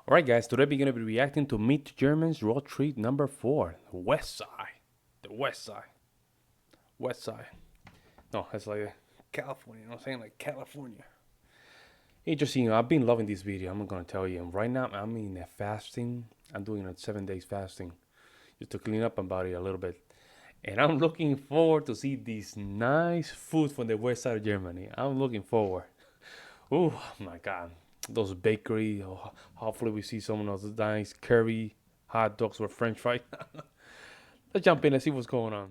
Alright guys, today we're going to be reacting to Meet the Germans Road Trip number 4. The West Side. The West Side. West Side. No, it's like California, you know what I'm saying? Like California. Interesting, I've been loving this video, I'm going to tell you. Right now, I'm in a fasting. I'm doing a 7 days fasting. Just to clean up my body a little bit. And I'm looking forward to see this nice food from the West Side of Germany. I'm looking forward. Oh my God. Those bakery, hopefully we see some of those nice curry hot dogs or French fries. Let's jump in and see what's going on.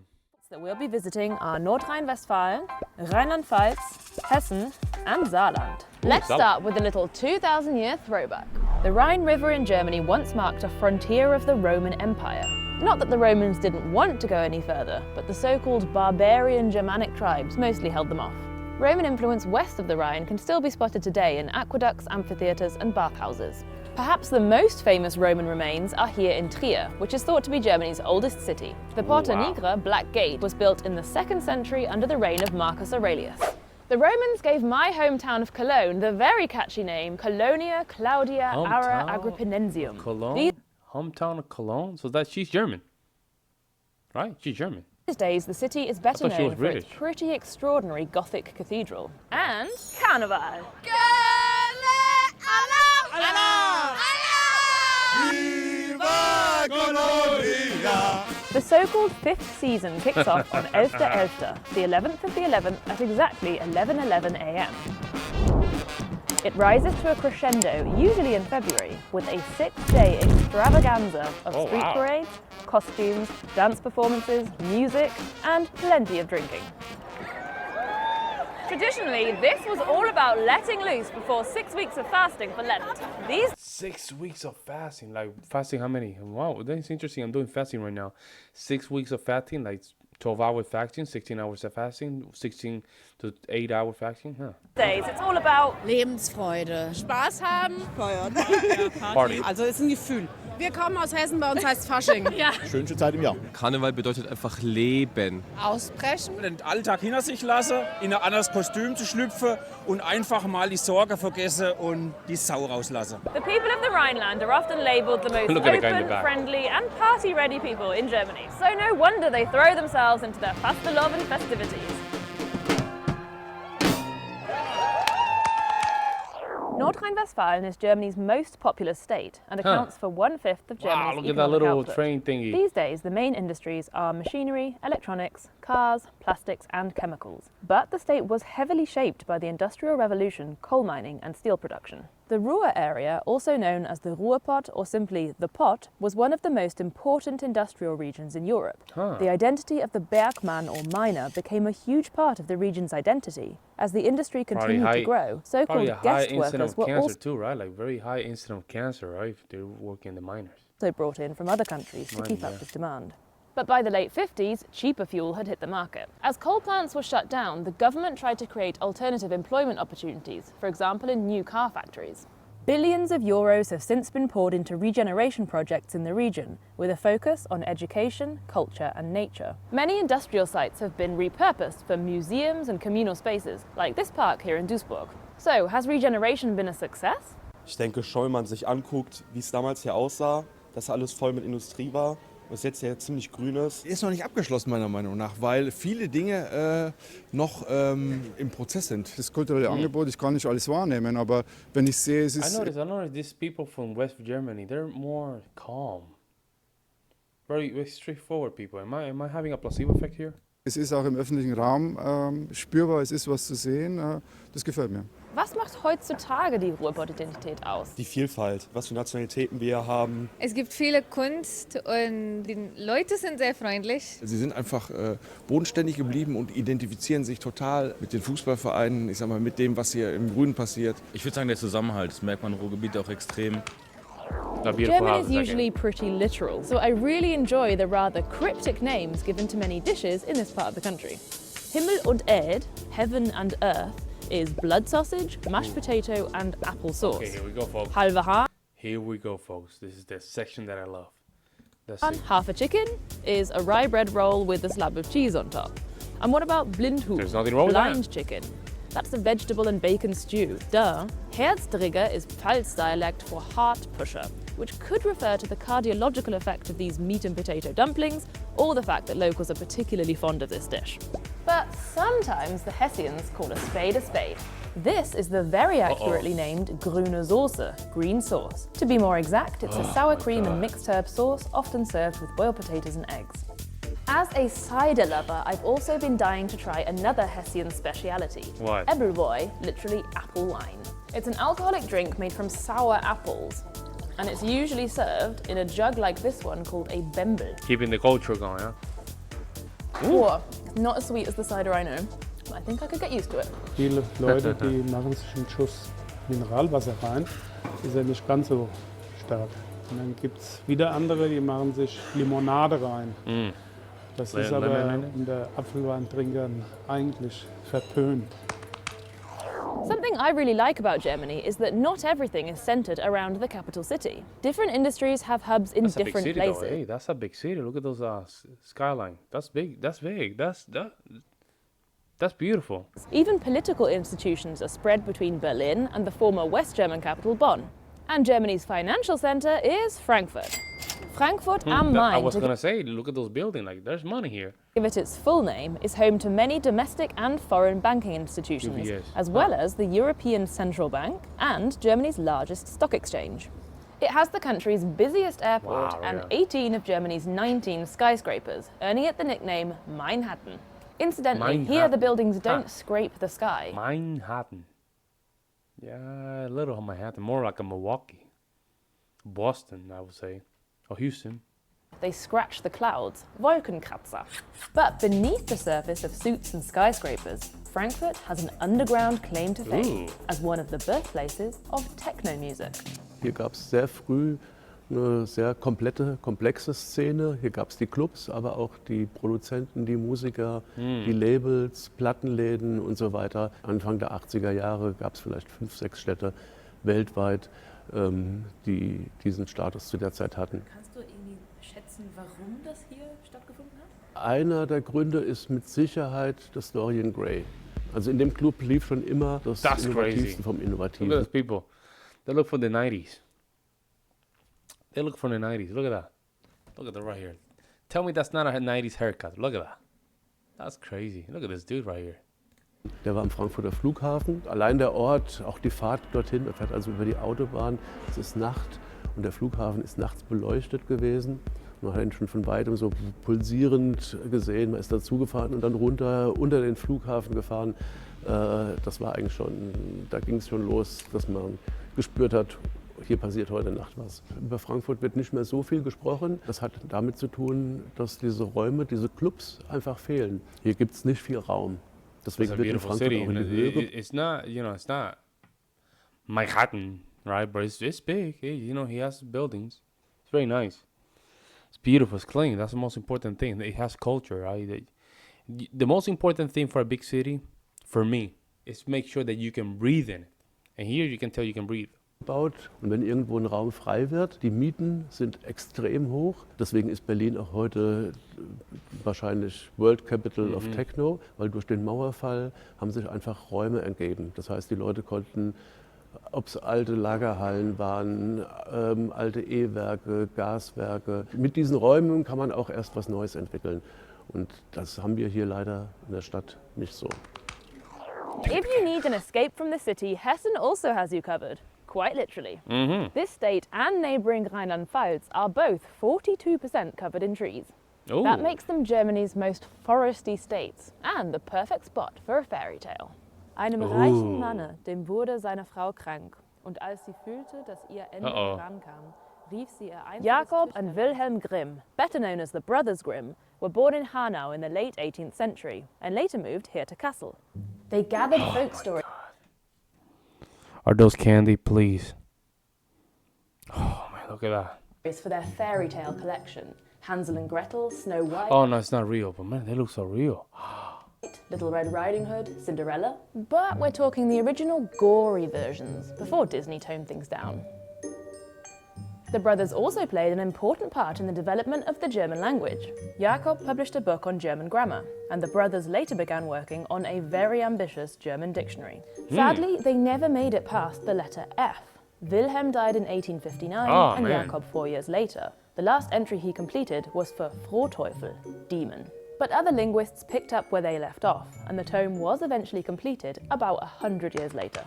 That we'll be visiting are Nordrhein-Westfalen, Rheinland-Pfalz, Hessen and Saarland. Let's start with a little 2,000-year throwback. The Rhine River in Germany once marked a frontier of the Roman Empire. Not that the Romans didn't want to go any further, but the so-called barbarian Germanic tribes mostly held them off. Roman influence west of the Rhine can still be spotted today in aqueducts, amphitheatres and bathhouses. Perhaps the most famous Roman remains are here in Trier, which is thought to be Germany's oldest city. The Porta Nigra, Black Gate, was built in the 2nd century under the reign of Marcus Aurelius. The Romans gave my hometown of Cologne the very catchy name Colonia Claudia Aura Agrippinensium. Cologne? Hometown of Cologne? So she's German, right? She's German. These days, the city is better known for its pretty extraordinary Gothic cathedral and Carnival. The so-called 5th season kicks off on 11.11, the 11th of the 11th at exactly 11:11 a.m. It rises to a crescendo, usually in February, with a 6-day extravaganza of street parades, costumes, dance performances, music, and plenty of drinking. Traditionally, this was all about letting loose before 6 weeks of fasting for Lent. 6 weeks of fasting, like fasting how many? Wow, that's interesting. I'm doing fasting right now. 6 weeks of fasting, like 12-hour fasting, 16 hours of fasting, 16 to 8-hour fasting. Days, it's all about Lebensfreude, Spaß haben, feiern. Party. Also ist ein Gefühl. Wir kommen aus Hessen, bei uns heißt Fasching. Ja. Schönste Zeit im Jahr. Karneval bedeutet einfach Leben. Ausbrechen. Den Alltag hinter sich lassen, in ein anderes Kostüm zu schlüpfen und einfach mal die Sorge vergessen und die Sau rauslassen. The people of the Rhineland are often labelled the most open, friendly and party-ready people in Germany. So no wonder they throw themselves into their Fastelovn festivities. Nordrhein-Westfalen is Germany's most populous state and accounts for 1/5 of Germany's look at that economic little output. train thingy. These days, the main industries are machinery, electronics, cars, plastics and chemicals. But the state was heavily shaped by the Industrial Revolution, coal mining and steel production. The Ruhr area, also known as the Ruhrpott or simply the Pott, was one of the most important industrial regions in Europe. The identity of the Bergmann or miner became a huge part of the region's identity. As the industry continued to grow, so-called guest workers were also too, right? Like very high incidence of cancer, right? If they're working in the miners. Brought in from other countries to keep up with demand. But by the late 50s, cheaper fuel had hit the market. As coal plants were shut down, the government tried to create alternative employment opportunities, for example in new car factories. Billions of euros have since been poured into regeneration projects in the region, with a focus on education, culture and nature. Many industrial sites have been repurposed for museums and communal spaces, like this park here in Duisburg. So, has regeneration been a success? Ich denke schon, wenn man sich anguckt, wie es damals hier aussah, dass alles voll mit Industrie war. Was jetzt ja ziemlich grün ist. Ist noch nicht abgeschlossen meiner Meinung nach, weil viele Dinge noch im Prozess sind. Das kulturelle Angebot, ich kann nicht alles wahrnehmen, aber wenn ich sehe, es ist... I noticed these people from West Germany, they're more calm. Very straightforward people. Am I having a placebo effect here? Es ist auch im öffentlichen Raum spürbar, es ist was zu sehen, das gefällt mir. Was macht heutzutage die Ruhrpott-Identität aus? Die Vielfalt, was für Nationalitäten wir haben. Es gibt viele Kunst und die Leute sind sehr freundlich. Sie sind einfach bodenständig geblieben und identifizieren sich total mit den Fußballvereinen, ich sag mal, mit dem, was hier im Grünen passiert. Ich würde sagen, der Zusammenhalt, das merkt man im Ruhrgebiet auch extrem. German is usually pretty literal, so I really enjoy the rather cryptic names given to many dishes in this part of the country. Himmel und Erd, heaven and earth, is blood sausage, mashed potato and apple sauce. Okay, here we go, folks. Halve Hahn. Here we go, folks. This is the section that I love. Half a chicken is a rye bread roll with a slab of cheese on top. And what about blindhuhn, There's nothing wrong with blind that. chicken? That's a vegetable and bacon stew, duh. Herzdrigger is Pfalz dialect for heart pusher, which could refer to the cardiological effect of these meat and potato dumplings, or the fact that locals are particularly fond of this dish. But sometimes the Hessians call a spade a spade. This is the very accurately named grüne Soße, green sauce. To be more exact, it's a sour cream and mixed herb sauce, often served with boiled potatoes and eggs. As a cider lover, I've also been dying to try another Hessian speciality. What? Ebbelboy, literally apple wine. It's an alcoholic drink made from sour apples, and it's usually served in a jug like this one called a Bembel. Keeping the culture going, huh? Or, not as sweet as the cider I know, but I think I could get used to it. Viele Leute, die machen sich einen Schuss Mineralwasser rein, ist er nicht ganz so stark. Und dann gibt es wieder andere, die machen sich Limonade rein. Das ist aber unter Apfelweintrinkern eigentlich verpönt. Something I really like about Germany is that not everything is centered around the capital city. Different industries have hubs in different places. Though. Hey, that's a big city. Look at those skyline. That's big. That's big. That's beautiful. Even political institutions are spread between Berlin and the former West German capital Bonn. And Germany's financial center is Frankfurt. Frankfurt am Main, I was gonna say, look at those buildings. Like, there's money here. Give it its full name, is home to many domestic and foreign banking institutions, as well as the European Central Bank and Germany's largest stock exchange. It has the country's busiest airport and 18 of Germany's 19 skyscrapers, earning it the nickname Manhattan. Incidentally, here the buildings don't scrape the sky. Manhattan. Yeah, a little Manhattan, more like a Milwaukee. Boston, I would say. Or Houston. They scratch the clouds, Wolkenkratzer. But beneath the surface of suits and skyscrapers, Frankfurt has an underground claim to fame as one of the birthplaces of techno music. Hier gab es sehr früh eine sehr komplexe Szene. Hier gab es die Clubs, aber auch die Produzenten, die Musiker, die Labels, Plattenläden und so weiter. Anfang der 80er Jahre gab es vielleicht 5, 6 Städte weltweit, die diesen Status zu der Zeit hatten. Kannst du irgendwie schätzen, warum das hier stattgefunden hat? Einer der Gründe ist mit Sicherheit das Dorian Gray. Also in dem Club lief schon immer das Innovativste vom Innovativen. Look at those people. They look from the 90s. They look from the 90s. Look at that. Look at that right here. Tell me that's not a 90s haircut. Look at that. That's crazy. Look at this dude right here. Der war am Frankfurter Flughafen. Allein der Ort, auch die Fahrt dorthin, er fährt also über die Autobahn. Es ist Nacht und der Flughafen ist nachts beleuchtet gewesen. Man hat ihn schon von weitem so pulsierend gesehen. Man ist dazugefahren und dann runter unter den Flughafen gefahren. Das war eigentlich schon, da ging es schon los, dass man gespürt hat, hier passiert heute Nacht was. Über Frankfurt wird nicht mehr so viel gesprochen. Das hat damit zu tun, dass diese Räume, diese Clubs einfach fehlen. Hier gibt es nicht viel Raum. Deswegen wird in Frankfurt auch in die Höhe. It's not, it's not Manhattan, right? But it's big. He has buildings. It's very nice. It's beautiful. It's clean. That's the most important thing. It has culture, right? The most important thing for a big city, for me, is make sure that you can breathe in it. And here you can tell you can breathe. Und wenn irgendwo ein Raum frei wird, die Mieten sind extrem hoch. Deswegen ist Berlin auch heute wahrscheinlich World Capital of Techno, weil durch den Mauerfall haben sich einfach Räume ergeben. Das heißt, die Leute konnten, ob es alte Lagerhallen waren, alte E-Werke, Gaswerke, mit diesen Räumen kann man auch erst was Neues entwickeln. Und das haben wir hier leider in der Stadt nicht so. If you need an escape from the city, Hessen also has you covered. Quite literally. This state and neighbouring Rheinland-Pfalz are both 42% covered in trees. That makes them Germany's most foresty states and the perfect spot for a fairy tale. Einem reichen Manne, dem wurde seine Frau krank, und als sie fühlte, dass ihr Ende herankam, rief sie ihr einziges Jakob and Wilhelm Grimm, better known as the Brothers Grimm, were born in Hanau in the late 18th century and later moved here to Kassel. They gathered folk stories. Are those candy, please? Oh man, look at that. For their fairy tale collection. Hansel and Gretel, Snow White. Oh no, it's not real, but man, they look so real. Little Red Riding Hood, Cinderella. But we're talking the original gory versions, before Disney toned things down. The brothers also played an important part in the development of the German language. Jakob published a book on German grammar, and the brothers later began working on a very ambitious German dictionary. Sadly, they never made it past the letter F. Wilhelm died in 1859 and Jakob 4 years later. The last entry he completed was for Frohteufel, demon. But other linguists picked up where they left off, and the tome was eventually completed about 100 years later.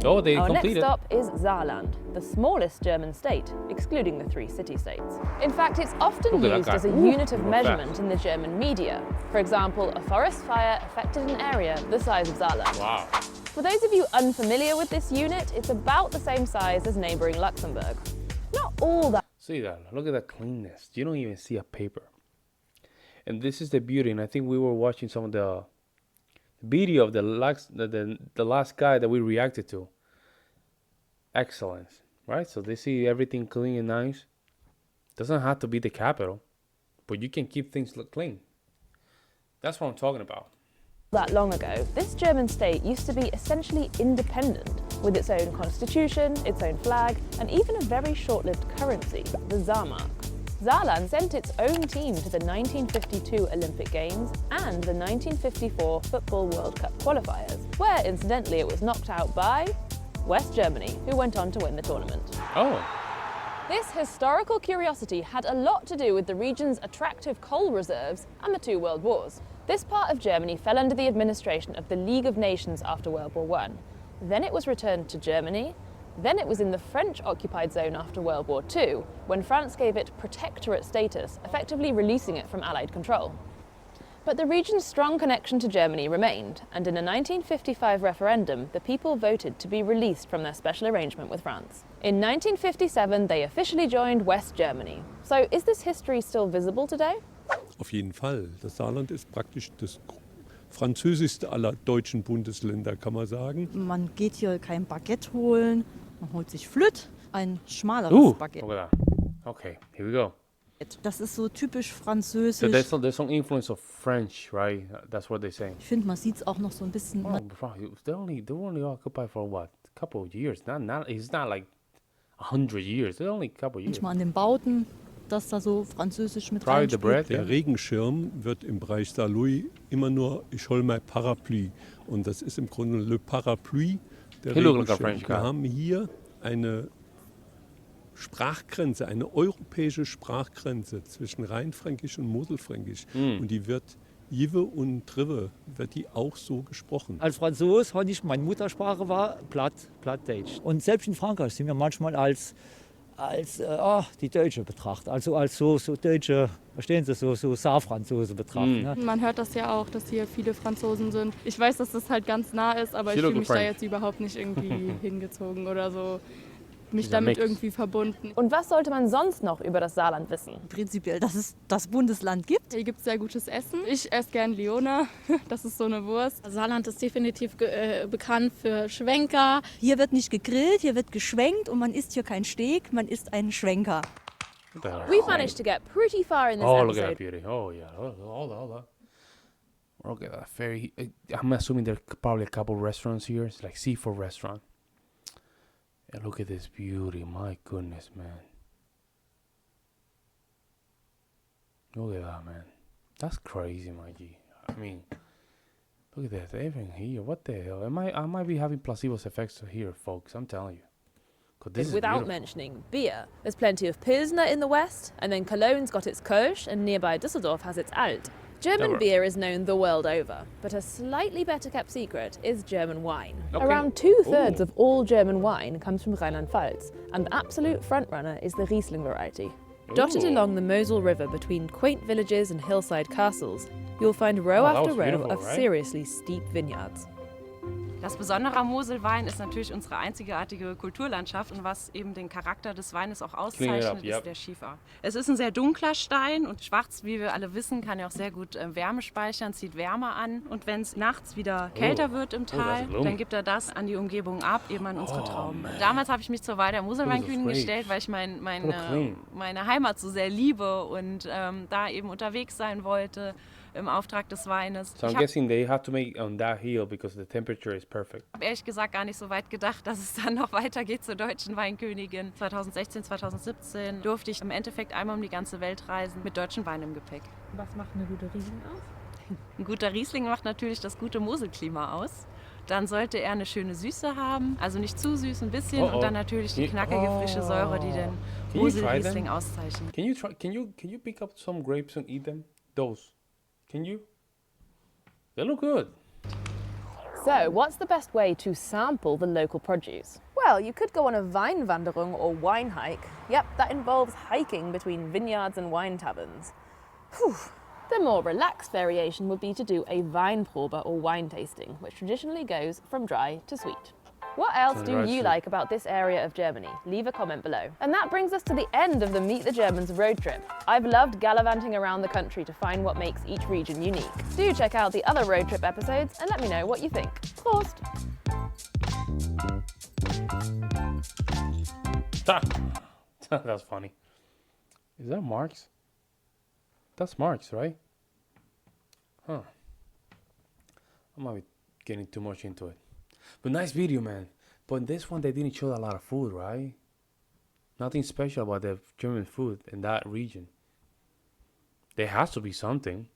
Oh, they Our completed. next stop is Saarland, the smallest German state, excluding the 3 city-states. In fact, it's often used as a unit of measurement in the German media. For example, a forest fire affected an area the size of Saarland. Wow. For those of you unfamiliar with this unit, it's about the same size as neighbouring Luxembourg. Not all that. See that? Look at the cleanness. You don't even see a paper. And this is the beauty. And I think we were watching some of the video of the last guy that we reacted to. Excellence, right? So they see everything clean and nice. Doesn't have to be the capital, but you can keep things look clean. That's what I'm talking about. That long ago, this German state used to be essentially independent, with its own constitution, its own flag, and even a very short-lived currency, the Saarmark. Saarland sent its own team to the 1952 Olympic Games and the 1954 Football World Cup qualifiers, where incidentally it was knocked out by West Germany, who went on to win the tournament. Oh. This historical curiosity had a lot to do with the region's attractive coal reserves and the 2 world wars. This part of Germany fell under the administration of the League of Nations after World War I. Then it was returned to Germany. Then it was in the French-occupied zone after World War II, when France gave it protectorate status, effectively releasing it from Allied control. But the region's strong connection to Germany remained, and in a 1955 referendum, the people voted to be released from their special arrangement with France. In 1957, they officially joined West Germany. So is this history still visible today? Auf jeden Fall. Das Saarland ist praktisch das französischste aller deutschen Bundesländer, kann man sagen. Man geht hier kein Baguette holen, man holt sich Flöt, ein schmaleres Baguette. Look at that. Okay, here we go. Das ist so typisch französisch. So there's some influence of French, right? That's what they say. Ich finde, man sieht es auch noch so ein bisschen. Oh, bro, they only occupied for what? A couple of years. It's not like 100 years. They're only a couple of years. Manchmal an den Bauten, dass da so französisch mit Probably the bread. Der Regenschirm wird im Bereich Saarlouis immer nur ich hol mein Parapluie. Und das ist im Grunde le Parapluie der Regenschirm. Wir haben hier eine Sprachgrenze, eine europäische Sprachgrenze zwischen Rheinfränkisch und Moselfränkisch. Und die wird Jive und Trive, wird die auch so gesprochen. Als Franzos hatte ich, meine Muttersprache war Plattdeutsch. Und selbst in Frankreich sind wir manchmal als die Deutsche betrachtet, also als so Deutsche, verstehen Sie, so Saarfranzose betrachtet. Ne? Man hört das ja auch, dass hier viele Franzosen sind. Ich weiß, dass das halt ganz nah ist, aber ich fühle mich da jetzt überhaupt nicht irgendwie hingezogen oder so. Mich damit irgendwie verbunden. Und was sollte man sonst noch über das Saarland wissen? Prinzipiell, dass es das Bundesland gibt. Hier gibt es sehr gutes Essen. Ich esse gern Leona, das ist so eine Wurst. Saarland ist definitiv bekannt für Schwenker. Hier wird nicht gegrillt, hier wird geschwenkt und man isst hier kein Steak, man isst einen Schwenker. We've managed to get pretty far in this episode. Look at that beauty. Oh, yeah. Hold on. Look at that ferry. I'm assuming there are probably a couple restaurants here. It's like seafood restaurant. And look at this beauty, my goodness, man. Look at that, man. That's crazy, my G. I mean, look at that, everything here. What the hell? I might be having placebo effects here, folks. I'm telling you. Without mentioning beer. There's plenty of Pilsner in the west, and then Cologne's got its Kölsch, and nearby Düsseldorf has its Alt. German beer is known the world over, but a slightly better kept secret is German wine. Okay. Around 2/3 of all German wine comes from Rheinland-Pfalz, and the absolute frontrunner is the Riesling variety. Dotted along the Mosel River between quaint villages and hillside castles, you'll find row after row of seriously steep vineyards. Das Besondere am Moselwein ist natürlich unsere einzigartige Kulturlandschaft und was eben den Charakter des Weines auch auszeichnet, ist der Schiefer. Es ist ein sehr dunkler Stein und schwarz, wie wir alle wissen, kann ja auch sehr gut Wärme speichern, zieht Wärme an. Und wenn es nachts wieder kälter wird im Tal, dann gibt er das an die Umgebung ab, eben an unsere Trauben. Damals habe ich mich zur Wahl der Moselweinkühen gestellt, weil ich meine Heimat so sehr liebe und da eben unterwegs sein wollte. im Auftrag des Weines. So I'm guessing they have to make on that hill because the temperature is perfect. Ich habe ehrlich gesagt gar nicht so weit gedacht, dass es dann noch weitergeht zur deutschen Weinkönigin. 2016, 2017 durfte ich im Endeffekt einmal um die ganze Welt reisen mit deutschen Wein im Gepäck. Was macht eine gute Riesling aus? Ein guter Riesling macht natürlich das gute Moselklima aus. Dann sollte er eine schöne Süße haben, also nicht zu süß, ein bisschen. Und dann natürlich die knackige, frische Säure, die den Mosel-Riesling auszeichnet. Can you pick up some grapes and eat them? Those. Can you? They look good. So, what's the best way to sample the local produce? Well, you could go on a Weinwanderung or wine hike. Yep, that involves hiking between vineyards and wine taverns. Whew. The more relaxed variation would be to do a Weinprobe or wine tasting, which traditionally goes from dry to sweet. What else do you like about this area of Germany? Leave a comment below. And that brings us to the end of the Meet the Germans road trip. I've loved gallivanting around the country to find what makes each region unique. Do check out the other road trip episodes and let me know what you think. Prost! That's funny. Is that Marx? That's Marx, right? Huh. I might be getting too much into it. But nice video, man. But in this one, they didn't show a lot of food, right? Nothing special about the German food in that region. There has to be something.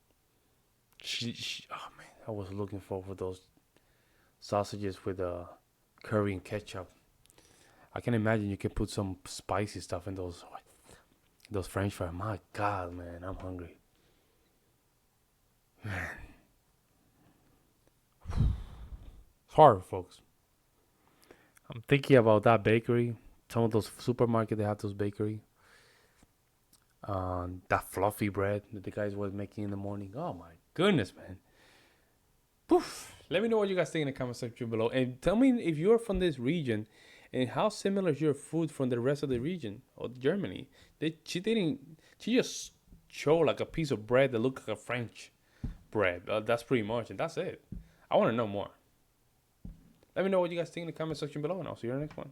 Oh, man. I was looking for those sausages with curry and ketchup. I can imagine you can put some spicy stuff in those French fries. My God, man, I'm hungry. Man. It's hard, folks. I'm thinking about that bakery. Some of those supermarkets, they have those bakery. That fluffy bread that the guys were making in the morning. Oh, my goodness, man. Poof. Let me know what you guys think in the comment section below. And tell me if you're from this region and how similar is your food from the rest of the region of Germany. She just showed like a piece of bread that looked like a French bread. That's pretty much, and that's it. I want to know more. Let me know what you guys think in the comment section below, and I'll see you in the next one.